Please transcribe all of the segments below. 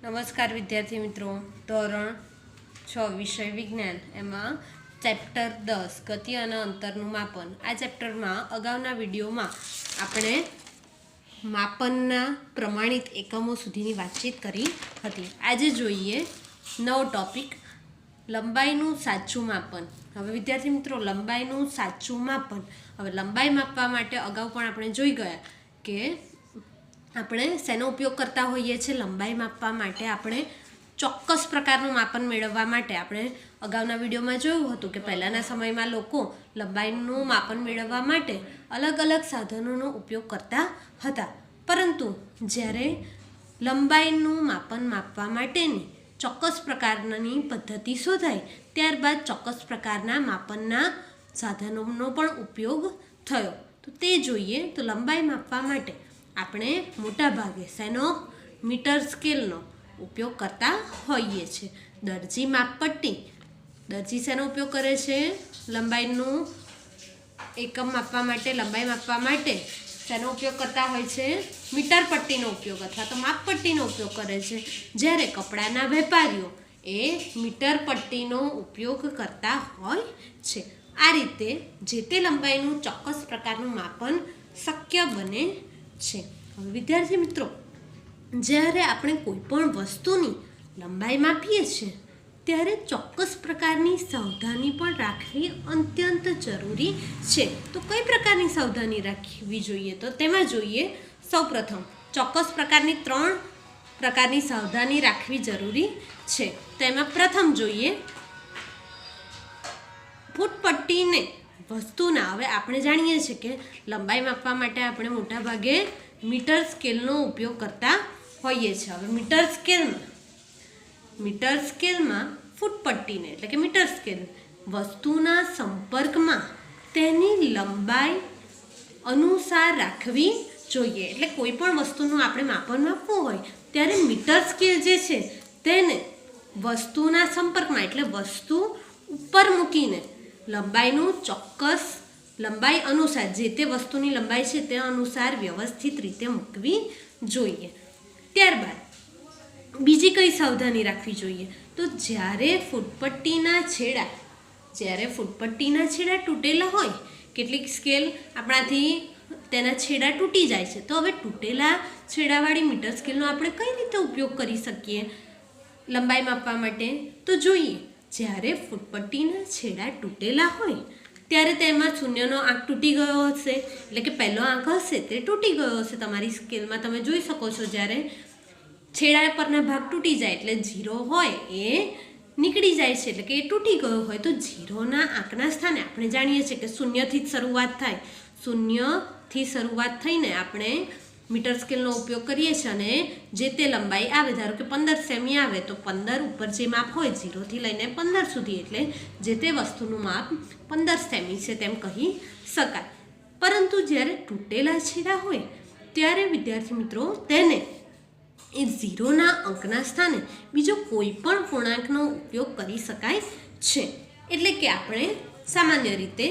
નમસ્કાર વિદ્યાર્થી મિત્રો, ધોરણ 6 વિષય વિજ્ઞાન એમાં ચેપ્ટર 10 ગતિ અને અંતરનું માપન. આ ચેપ્ટરમાં અગાઉના વિડીયોમાં આપણે માપનના પ્રમાણિત એકમો સુધીની વાતચીત કરી હતી. આજે જોઈએ નવો ટોપિક, લંબાઈનું સાચું માપન. હવે વિદ્યાર્થી મિત્રો, લંબાઈનું સાચું માપન. હવે લંબાઈ માપવા માટે અગાઉ પણ આપણે જોઈ ગયા કે આપણે શેનો ઉપયોગ કરતા હોઈએ છીએ. લંબાઈ માપવા માટે આપણે ચોક્કસ પ્રકારનું માપન મેળવવા માટે આપણે અગાઉના વિડીયોમાં જોયું હતું કે પહેલાંના સમયમાં લોકો લંબાઈનું માપન મેળવવા માટે અલગ અલગ સાધનોનો ઉપયોગ કરતા હતા. પરંતુ જ્યારે લંબાઈનું માપન માપવા માટેની ચોક્કસ પ્રકારની પદ્ધતિ શોધાઈ, ત્યારબાદ ચોક્કસ પ્રકારના માપનના સાધનોનો પણ ઉપયોગ થયો. તો તે જોઈએ. તો લંબાઈ માપવા માટે આપણે મોટા ભાગે શેનો? મીટર સ્કેલનો ઉપયોગ કરતા હોઈએ છીએ. દરજી માપપટ્ટી, દરજી શેનો ઉપયોગ કરે છે? લંબાઈનું એકમ માપવા માટે, લંબાઈ માપવા માટે શેનો ઉપયોગ કરતા હોય છે? મીટર પટ્ટીનો ઉપયોગ અથવા તો માપપટ્ટીનો ઉપયોગ કરે છે. જ્યારે કપડાના વેપારીઓ એ મીટર પટ્ટીનો ઉપયોગ કરતા હોય છે. આ રીતે જે તે લંબાઈનું ચોક્કસ પ્રકારનું માપન શક્ય બને છે. હવે વિદ્યાર્થી મિત્રો, જ્યારે આપણે કોઈ પણ વસ્તુની લંબાઈ માપીએ છીએ ત્યારે ચોક્કસ પ્રકારની સાવધાની પણ રાખવી અત્યંત જરૂરી છે. તો કઈ પ્રકારની સાવધાની રાખવી જોઈએ? તો તેમાં જોઈએ સૌપ્રથમ ચોક્કસ પ્રકારની 3 પ્રકારની સાવધાની રાખવી જરૂરી છે. તેમાં પ્રથમ જોઈએ ફૂટપટ્ટીને વસ્તુના. હવે આપણે જાણીએ છીએ કે લંબાઈ માપવા માટે આપણે મોટા ભાગે મીટર સ્કેલનો ઉપયોગ કરતા હોઈએ છીએ. હવે મીટર સ્કેલમાં ફૂટપટ્ટીને એટલે કે મીટર સ્કેલ વસ્તુના સંપર્કમાં તેની લંબાઈ અનુસાર રાખવી જોઈએ. એટલે કોઈ પણ વસ્તુનું આપણે માપન માપવું હોય ત્યારે મીટર સ્કેલ જે છે તેને વસ્તુના સંપર્કમાં એટલે વસ્તુ ઉપર મૂકીને લંબાઈનું ચોક્કસ લંબાઈ અનુસાર, જે તે વસ્તુની લંબાઈ છે તે અનુસાર વ્યવસ્થિત રીતે મૂકવી જોઈએ. ત્યારબાદ બીજી કઈ સાવધાની રાખવી જોઈએ? તો જ્યારે ફૂટપટ્ટીના છેડા તૂટેલા હોય, કેટલીક સ્કેલ આપણાથી તેના છેડા તૂટી જાય છે, તો હવે તૂટેલા છેડાવાળી મીટર સ્કેલનો આપણે કઈ રીતે ઉપયોગ કરી શકીએ લંબાઈ માપવા માટે? તો જોઈએ, જ્યારે ફૂટપટ્ટીના છેડા તૂટેલા હોય ત્યારે તેમાં શૂન્યનો આંક તૂટી ગયો હશે, એટલે કે પહેલો આંક હશે તે તૂટી ગયો હશે. તમારી સ્કેલમાં તમે જોઈ શકો છો, જ્યારે છેડા પરના ભાગ તૂટી જાય એટલે 0 હોય એ નીકળી જાય છે, એટલે કે એ તૂટી ગયો હોય. તો 0ના આંકના સ્થાને આપણે જાણીએ છીએ કે 0થી જ શરૂઆત થાય. 0થી શરૂઆત થઈને આપણે મીટર સ્કેલનો ઉપયોગ કરીએ છીએ અને જે તે લંબાઈ આવે, ધારો કે 15 સેમી આવે તો 15 ઉપર જે માપ હોય 0થી લઈને 15 સુધી, એટલે જે તે વસ્તુનું માપ 15 સેમી છે તેમ કહી શકાય. પરંતુ જ્યારે તૂટેલા છેડા હોય ત્યારે વિદ્યાર્થી મિત્રો તેને એ 0ના અંકના સ્થાને બીજો કોઈ પણ પૂર્ણાંકનો ઉપયોગ કરી શકાય છે. એટલે કે આપણે સામાન્ય રીતે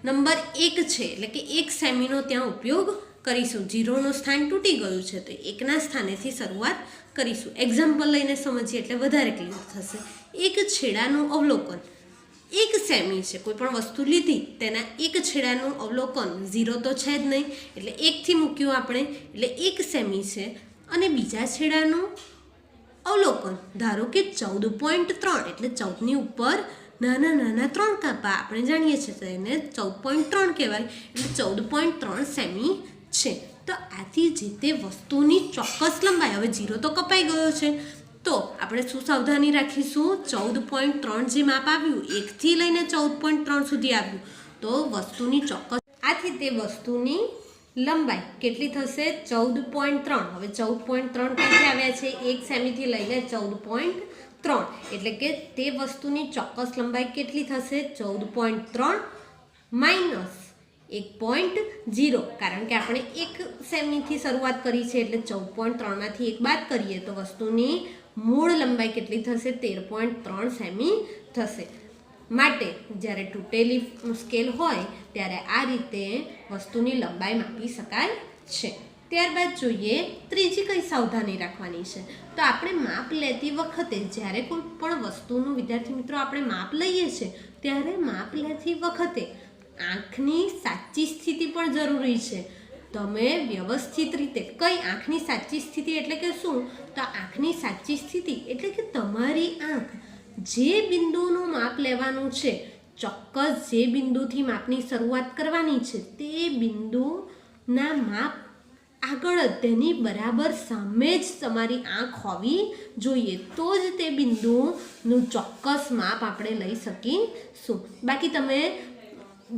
નંબર 1 છે એટલે કે 1 સેમીનો ત્યાં ઉપયોગ કરીશું. 0નું સ્થાન તૂટી ગયું છે તો 1ના સ્થાનેથી શરૂઆત કરીશું. એક્ઝામ્પલ લઈને સમજીએ એટલે વધારે ક્લિયર થશે. એક છેડાનું અવલોકન 1 સેમી છે. કોઈ પણ વસ્તુ લીધી તેના એક છેડાનું અવલોકન 0 તો છે જ નહીં, એટલે 1થી મૂક્યું આપણે, એટલે 1 સેમી છે. અને બીજા છેડાનું અવલોકન ધારો કે 14.3, એટલે 14ની ઉપર નાના 3 કાપા આપણે જાણીએ છીએ તો એને 14.3 કહેવાય, એટલે 14.3 સેમી છે. તો આથી જે તે વસ્તુની ચોક્કસ લંબાઈ, હવે 0 તો કપાઈ ગયો છે તો આપણે શું સાવધાની રાખીશું? 14.3 જે માપ આવ્યું 1થી લઈને 14.3 સુધી આવ્યું તો વસ્તુની ચોક્કસ, આથી તે વસ્તુની લંબાઈ કેટલી થશે? 14.3. હવે 14.3 ક્યાંથી આવ્યા છે? 1 સેમીથી લઈને 14.3, એટલે કે તે વસ્તુની ચોક્કસ લંબાઈ કેટલી થશે? 14.3 માઇનસ 1.0, કારણ કે આપણે 1 સેમીથી શરૂઆત કરી છે એટલે 14.3માંથી 1 બાદ કરીએ તો વસ્તુની મૂળ લંબાઈ કેટલી થશે? 13.3 સેમી થશે. માટે જ્યારે તૂટેલી સ્કેલ હોય ત્યારે આ રીતે વસ્તુની લંબાઈ માપી શકાય છે. ત્યારબાદ જોઈએ ત્રીજી કઈ સાવધાની રાખવાની છે. તો આપણે માપ લેતી વખતે જ્યારે કોઈ પણ વસ્તુનું વિદ્યાર્થી મિત્રો આપણે માપ લઈએ છીએ ત્યારે માપ લેતી વખતે આંખની સાચી સ્થિતિ પણ જરૂરી છે. તમે વ્યવસ્થિત રીતે કઈ આંખની સાચી સ્થિતિ એટલે કે શું? તો આંખની સાચી સ્થિતિ એટલે કે તમારી આંખ જે બિંદુનું માપ લેવાનું છે, ચોક્કસ જે બિંદુથી માપની શરૂઆત કરવાની છે તે બિંદુના માપ આગળ જ તેની બરાબર સામે જ તમારી આંખ હોવી જોઈએ. તો જ તે બિંદુનું ચોક્કસ માપ આપણે લઈ શકીશું. બાકી તમે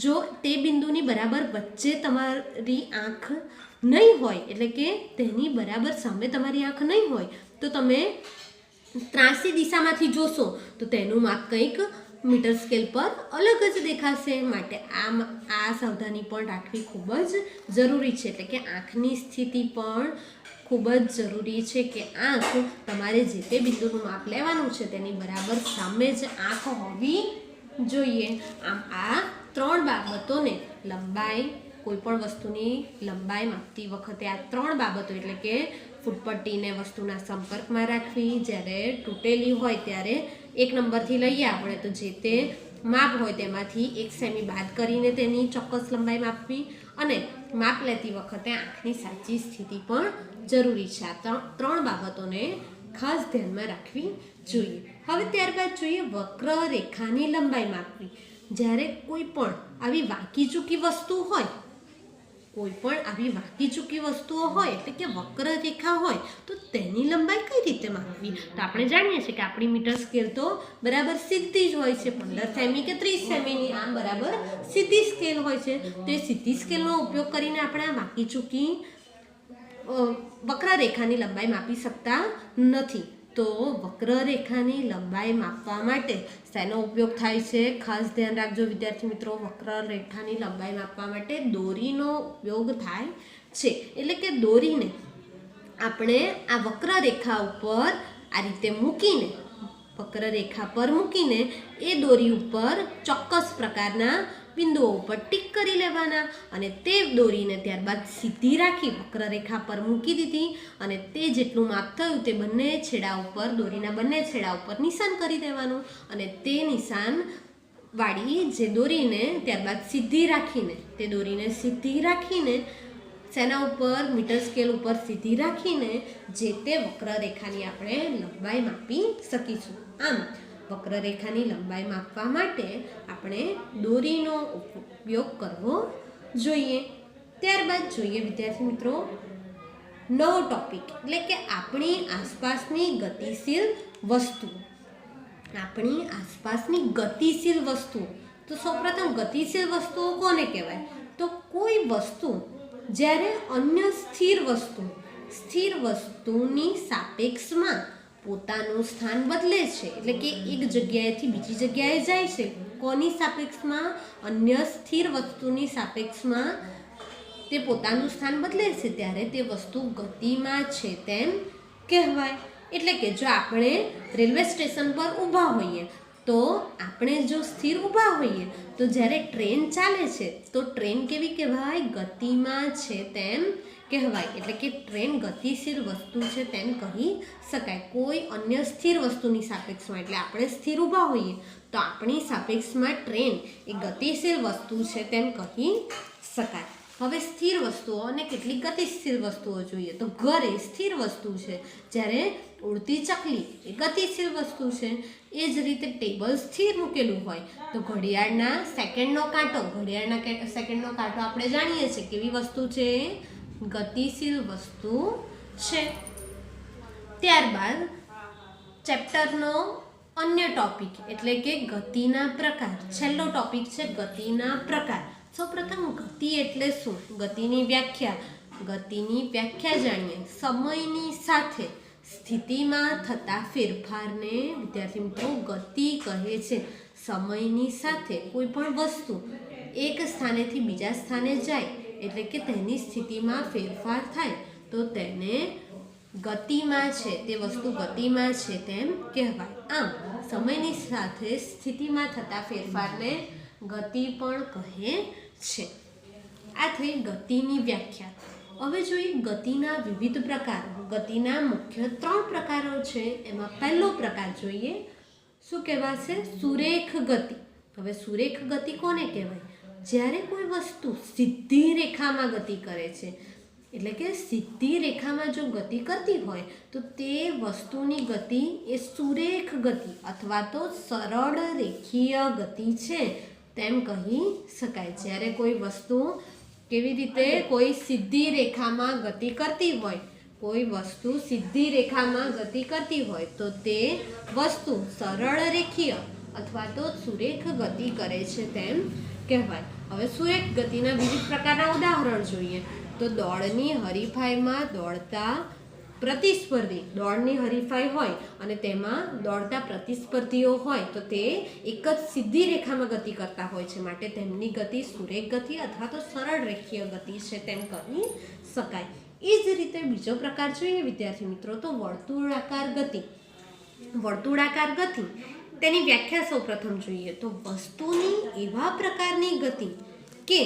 જો તે બિંદુની બરાબર વચ્ચે તમારી આંખ નહીં હોય એટલે કે તેની બરાબર સામે તમારી આંખ નહીં હોય તો તમે ત્રાસી દિશામાંથી જોશો તો તેનું માપ કંઈક મીટર સ્કેલ પર અલગ જ દેખાશે. માટે આ સાવધાની પણ રાખવી ખૂબ જ જરૂરી છે. એટલે કે આંખની સ્થિતિ પણ ખૂબ જ જરૂરી છે કે આંખ તમારે જે તે બિંદુનું માપ લેવાનું છે તેની બરાબર સામે જ આંખ હોવી જોઈએ. આમ આ 3 બાબતોને લંબાઈ, કોઈ પણ વસ્તુની લંબાઈ માપતી વખતે આ 3 બાબતો એટલે કે ફૂટપટ્ટીને વસ્તુના સંપર્કમાં રાખવી, જ્યારે તૂટેલી હોય ત્યારે 1 નંબરથી લઈએ આપણે તો જે તે માપ હોય તેમાંથી 1 સેમી બાદ કરીને તેની ચોક્કસ લંબાઈ માપવી અને માપ લેતી વખતે આંખની સાચી સ્થિતિ પણ જરૂરી છે. આ 3 બાબતોને ખાસ ધ્યાનમાં રાખવી જોઈએ. હવે ત્યારબાદ જોઈએ વક્ર રેખાની લંબાઈ માપવી. જ્યારે કોઈ પણ આવી વાંકી ચૂકી વસ્તુ હોય, કોઈ પણ આવી વાંકી ચૂકી વસ્તુઓ હોય એટલે કે વક્ર રેખા હોય તો તેની લંબાઈ કઈ રીતે માપવી? તો આપણે જાણીએ છીએ કે આપણી મીટર સ્કેલ તો બરાબર સીધી જ હોય છે, 15 સેમી કે 30 સેમીની આમ બરાબર સીધી સ્કેલ હોય છે. તો એ સીધી સ્કેલનો ઉપયોગ કરીને આપણે આ વાંકી ચૂકી વક્રરેખાની લંબાઈ માપી શકતા નથી. તો વક્રરેખાની લંબાઈ માપવા માટે શેનો ઉપયોગ થાય છે? ખાસ ધ્યાન રાખજો વિદ્યાર્થી મિત્રો, વક્રરેખાની લંબાઈ માપવા માટે દોરીનો ઉપયોગ થાય છે. એટલે કે દોરીને આપણે આ વક્રરેખા ઉપર આ રીતે મૂકીને, વક્રરેખા પર મૂકીને એ દોરી ઉપર ચોક્કસ પ્રકારના બિંદુઓ ઉપર ટીક કરી લેવાના અને તે દોરીને ત્યારબાદ સીધી રાખી વક્રરેખા પર મૂકી દીધી અને તે જેટલું માપ થયું તે બંને છેડા ઉપર, દોરીના બંને છેડા ઉપર નિશાન કરી દેવાનું અને તે નિશાન વાળી જે દોરીને ત્યારબાદ સીધી રાખીને, તે દોરીને સીધી રાખીને શેના ઉપર? મીટર સ્કેલ ઉપર સીધી રાખીને જે તે વક્રરેખાની આપણે લંબાઈ માપી શકીશું. આમ વક્રરેખાની લંબાઈ માપવા માટે આપણે દોરીનો ઉપયોગ કરવો જોઈએ. ત્યારબાદ જોઈએ વિદ્યાર્થી મિત્રો નવો ટોપિક એટલે કે આપણી આસપાસની ગતિશીલ વસ્તુઓ. આપણી આસપાસની ગતિશીલ વસ્તુઓ. તો સૌપ્રથમ ગતિશીલ વસ્તુઓ કોને કહેવાય? તો કોઈ વસ્તુ જ્યારે અન્ય સ્થિર વસ્તુની સાપેક્ષમાં પોતાનું સ્થાન બદલે છે એટલે કે એક જગ્યાએથી બીજી જગ્યાએ જાય છે, કોની સાપેક્ષમાં? અન્ય સ્થિર વસ્તુની સાપેક્ષમાં તે પોતાનું સ્થાન બદલે છે ત્યારે તે વસ્તુ ગતિમાં છે તેમ કહેવાય. એટલે કે જો આપણે રેલવે સ્ટેશન પર ઊભા હોઈએ તો આપણે જો સ્થિર ઊભા હોઈએ તો જ્યારે ટ્રેન ચાલે છે તો ટ્રેન કેવી કહેવાય? ગતિમાં છે તેમ કહેવાય. એટલે કે ટ્રેન ગતિશીલ વસ્તુ છે તેમ કહી શકાય કોઈ અન્ય સ્થિર વસ્તુની સાપેક્ષમાં. એટલે આપણે સ્થિર ઊભા હોઈએ તો આપણી સાપેક્ષમાં ટ્રેન એ ગતિશીલ વસ્તુ છે તેમ કહી શકાય. હવે સ્થિર વસ્તુઓ અને કેટલીક ગતિશીલ વસ્તુઓ જોઈએ તો ઘર એ સ્થિર વસ્તુ છે, જ્યારે ઉડતી ચકલી એ ગતિશીલ વસ્તુ છે. એ જ રીતે ટેબલ સ્થિર મૂકેલું હોય તો ઘડિયાળના સેકન્ડનો કાંટો આપણે જાણીએ છીએ કેવી વસ્તુ છે? ગતિશીલ વસ્તુ છે. ત્યારબાદ ચેપ્ટરનો અન્ય ટોપિક એટલે કે ગતિના પ્રકાર. છેલ્લો ટોપિક છે ગતિના પ્રકાર. સૌપ્રથમ ગતિ એટલે શું? ગતિની વ્યાખ્યા જાણીએ. સમયની સાથે સ્થિતિમાં થતા ફેરફારને વિદ્યાર્થી મિત્રો ગતિ કહે છે. સમયની સાથે કોઈ પણ વસ્તુ એક સ્થાનેથી બીજા સ્થાને જાય એટલે કે તેની સ્થિતિમાં ફેરફાર થાય તો તેને ગતિમાં છે, તે વસ્તુ ગતિમાં છે તેમ કહેવાય. આમ સમયની સાથે સ્થિતિમાં થતા ફેરફારને ગતિ પણ કહે છે. આ થઈ ગતિની વ્યાખ્યા. હવે જોઈએ ગતિના વિવિધ પ્રકારો. ગતિના મુખ્ય 3 પ્રકારો છે. એમાં પહેલો પ્રકાર જોઈએ, શું કહેવાશે? સુરેખ ગતિ. હવે સુરેખ ગતિ કોને કહેવાય? જ્યારે કોઈ વસ્તુ સીધી રેખામાં ગતિ કરે છે, એટલે કે સીધી રેખામાં જો ગતિ કરતી હોય તો તે વસ્તુની ગતિ એ સુરેખ ગતિ અથવા તો સરળ રેખીય ગતિ છે તેમ કહી શકાય. જ્યારે કોઈ વસ્તુ કેવી રીતે કોઈ સીધી રેખામાં ગતિ કરતી હોય, કોઈ વસ્તુ સીધી રેખામાં ગતિ કરતી હોય તો તે વસ્તુ સરળ રેખીય અથવા તો સુરેખ ગતિ કરે છે તેમ કહેવાય. હવે સુરેખ ગતિના વિવિધ પ્રકારના ઉદાહરણ જોઈએ તો દોડની હરીફાઈમાં દોડતા પ્રતિસ્પર્ધી, દોડની હરીફાઈ હોય અને તેમાં દોડતા પ્રતિસ્પર્ધીઓ હોય તો તે એક જ સીધી રેખામાં ગતિ કરતા હોય છે, માટે તેમની ગતિ સુરેખ ગતિ અથવા તો સરળ રેખીય ગતિ છે તેમ કહી શકાય. એ જ રીતે બીજો પ્રકાર જોઈએ વિદ્યાર્થી મિત્રો તો વર્તુળાકાર ગતિ. વર્તુળાકાર ગતિ તેની વ્યાખ્યા સૌપ્રથમ જોઈએ તો વસ્તુની એવા પ્રકારની ગતિ કે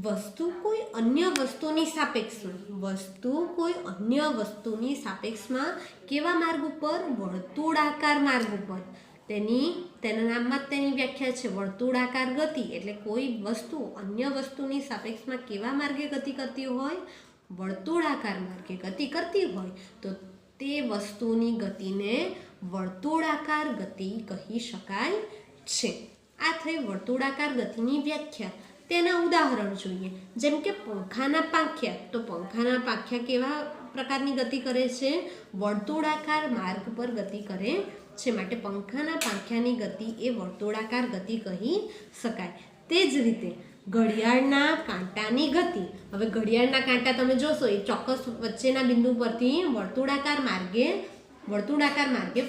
વસ્તુ કોઈ અન્ય વસ્તુની સાપેક્ષમાં કેવા માર્ગ ઉપર? વર્તુળાકાર માર્ગ ઉપર. તેના નામમાં જ તેની વ્યાખ્યા છે વર્તુળાકાર ગતિ. એટલે કોઈ વસ્તુ અન્ય વસ્તુની સાપેક્ષમાં કેવા માર્ગે ગતિ કરતી હોય? વર્તુળાકાર માર્ગે ગતિ કરતી હોય તો તે વસ્તુની ગતિને વર્તુળાકાર ગતિ કહી શકાય છે. આ થઈ વર્તુળાકાર ગતિની વ્યાખ્યા. તેના ઉદાહરણ જોઈએ, જેમ કે પંખાના પાંખિયા. તો પંખાના પાંખિયા કેવા પ્રકારની ગતિ કરે છે? વર્તુળાકાર માર્ગ પર ગતિ કરે છે, માટે પંખાના પાંખિયાની ગતિ એ વર્તુળાકાર ગતિ કહી શકાય. તે જ રીતે ઘડિયાળના કાંટાની ગતિ. હવે ઘડિયાળના કાંટા તમે જોશો એ ચોક્કસ વચ્ચેના બિંદુ પરથી વર્તુળાકાર માર્ગે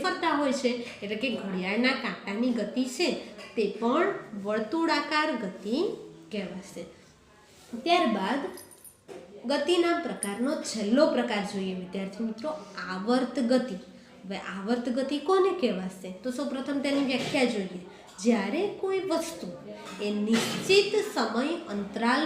ફરતા હોય છે, એટલે કે ઘડિયાળના કાંટાની ગતિ છે તે પણ વર્તુળાકાર ગતિ કહેવાશે. ત્યારબાદ ગતિના પ્રકારનો છેલ્લો પ્રકાર જોઈએ વિદ્યાર્થી મિત્રો, આવર્ત ગતિ. હવે આવર્ત ગતિ કોને કહેવાશે? તો સૌપ્રથમ તેની વ્યાખ્યા જોઈએ. જ્યારે કોઈ વસ્તુ એ નિશ્ચિત સમય અંતરાલ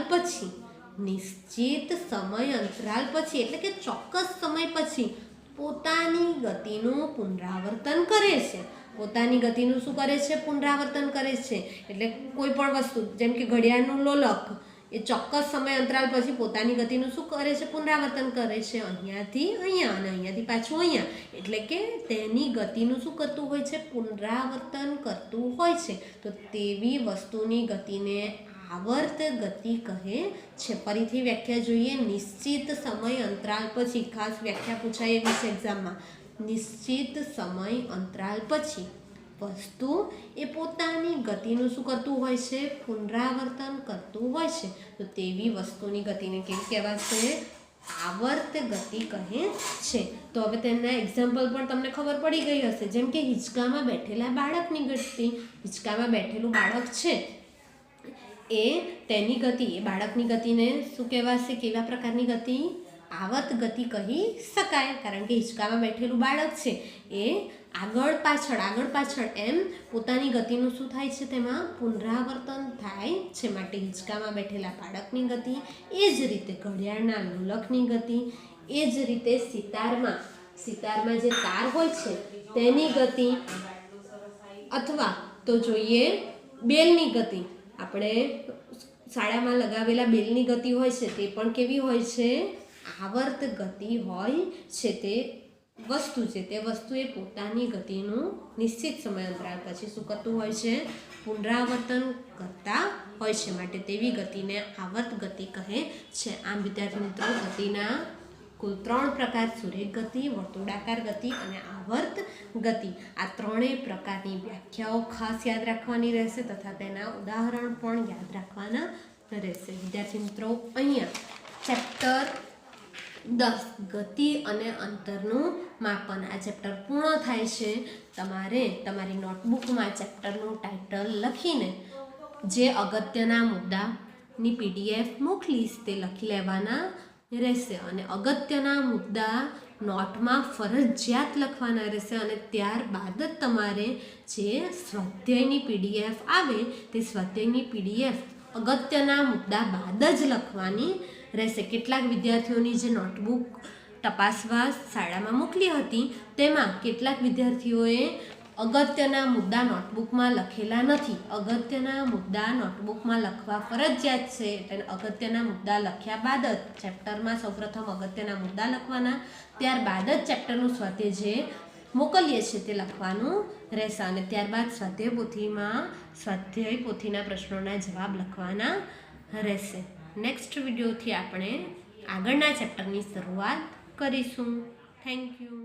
પછી એટલે કે ચોક્કસ સમય પછી પોતાની ગતિનું પુનરાવર્તન કરે છે. પોતાની ગતિનું શું કરે છે? પુનરાવર્તન કરે છે. એટલે કોઈ પણ વસ્તુ જેમ કે ઘડિયાળનું લોલક એ ચોક્કસ સમય અંતરાલ પછી પોતાની ગતિનું શું કરે છે? પુનરાવર્તન કરે છે. અહીંયાથી અહીંયા અને અહીંયાથી પાછું અહીંયા, એટલે કે તેની ગતિનું શું કરતું હોય છે? પુનરાવર્તન કરતું હોય છે. તો તેવી વસ્તુની ગતિને આવર્ત ગતિ કહે છે. ફરીથી વ્યાખ્યા જોઈએ. નિશ્ચિત સમય અંતરાલ પછી, ખાસ વ્યાખ્યા પૂછાય એવી છે એક્ઝામમાં, નિશ્ચિત સમય અંતરાલ પછી વસ્તુ એ પોતાની ગતિનું શું કરતું હોય છે? પુનરાવર્તન કરતું હોય છે. તો તેવી વસ્તુની ગતિને કેવી કહેવાશે? આવર્ત ગતિ કહે છે. તો હવે તેના એક્ઝામ્પલ પણ તમને ખબર પડી ગઈ હશે, જેમ કે હિંચકામાં બેઠેલા બાળકની ગતિ. હિંચકામાં બેઠેલું બાળક છે એ તેની ગતિ, એ બાળકની ગતિને શું કહેવાશે? કેવા પ્રકારની ગતિ? આવર્ત ગતિ કહી શકાય. કારણ કે હિંચકામાં બેઠેલું બાળક છે એ આગળ પાછળ એમ પોતાની ગતિનું શું થાય છે? તેમાં પુનરાવર્તન થાય છે, માટે હિંચકામાં બેઠેલા બાળકની ગતિ. એ જ રીતે ઘડિયાળના લોલકની ગતિ. એ જ રીતે સિતારમાં જે તાર હોય છે તેની ગતિ, અથવા તો જોઈએ બેલની ગતિ. આપણે શાળામાં લગાવેલા બેલની ગતિ હોય છે તે પણ કેવી હોય છે? આવર્ત ગતિ હોય છે. તે વસ્તુ એ પોતાની ગતિનું નિશ્ચિત સમય અંતરાલ પછી શું કરતું હોય છે? પુનરાવર્તન કરતા હોય છે, માટે તેવી ગતિને આવર્ત ગતિ કહે છે. આમ વિદ્યાર્થી મિત્રો ગતિના કુલ 3 પ્રકાર, સુરેખ ગતિ, વર્તુળાકાર ગતિ અને આવર્ત ગતિ. આ ત્રણેય પ્રકારની વ્યાખ્યાઓ ખાસ યાદ રાખવાની રહેશે તથા તેના ઉદાહરણ પણ યાદ રાખવાના રહેશે. વિદ્યાર્થી મિત્રો અહીંયા ચેપ્ટર 10 ગતિ અને અંતરનું માપન આ ચેપ્ટર પૂર્ણ થાય છે. તમારે તમારી નોટબુકમાં ચેપ્ટરનું ટાઇટલ લખીને જે અગત્યના મુદ્દાની PDF મોકલીશ તે લખી લેવાના રહેશે, અને અગત્યના મુદ્દા નોટમાં ફરજિયાત લખવાના રહેશે. અને ત્યારબાદ જ તમારે જે સ્વાધ્યાયની PDF આવે તે સ્વાધ્યાયની PDF અગત્યના મુદ્દા બાદ જ લખવાની રહેશે. કેટલાક વિદ્યાર્થીઓની જે નોટબુક તપાસવા શાળામાં મોકલી હતી તેમાં કેટલાક વિદ્યાર્થીઓએ અગત્યના મુદ્દા નોટબુકમાં લખેલા નથી. અગત્યના મુદ્દા નોટબુકમાં લખવા ફરજિયાત છે. એટલે અગત્યના મુદ્દા લખ્યા બાદ જ ચેપ્ટરમાં સૌપ્રથમ અગત્યના મુદ્દા લખવાના, ત્યારબાદ જ ચેપ્ટરનું સ્વાધ્યાય જે મોકલીએ છીએ તે લખવાનું રહેશે અને ત્યારબાદ સ્વાધ્યાય પોથીના પ્રશ્નોના જવાબ લખવાના રહેશે. નેક્સ્ટ વિડીયોથી આપણે આગળના ચેપ્ટરની શરૂઆત કરીશું. Thank you.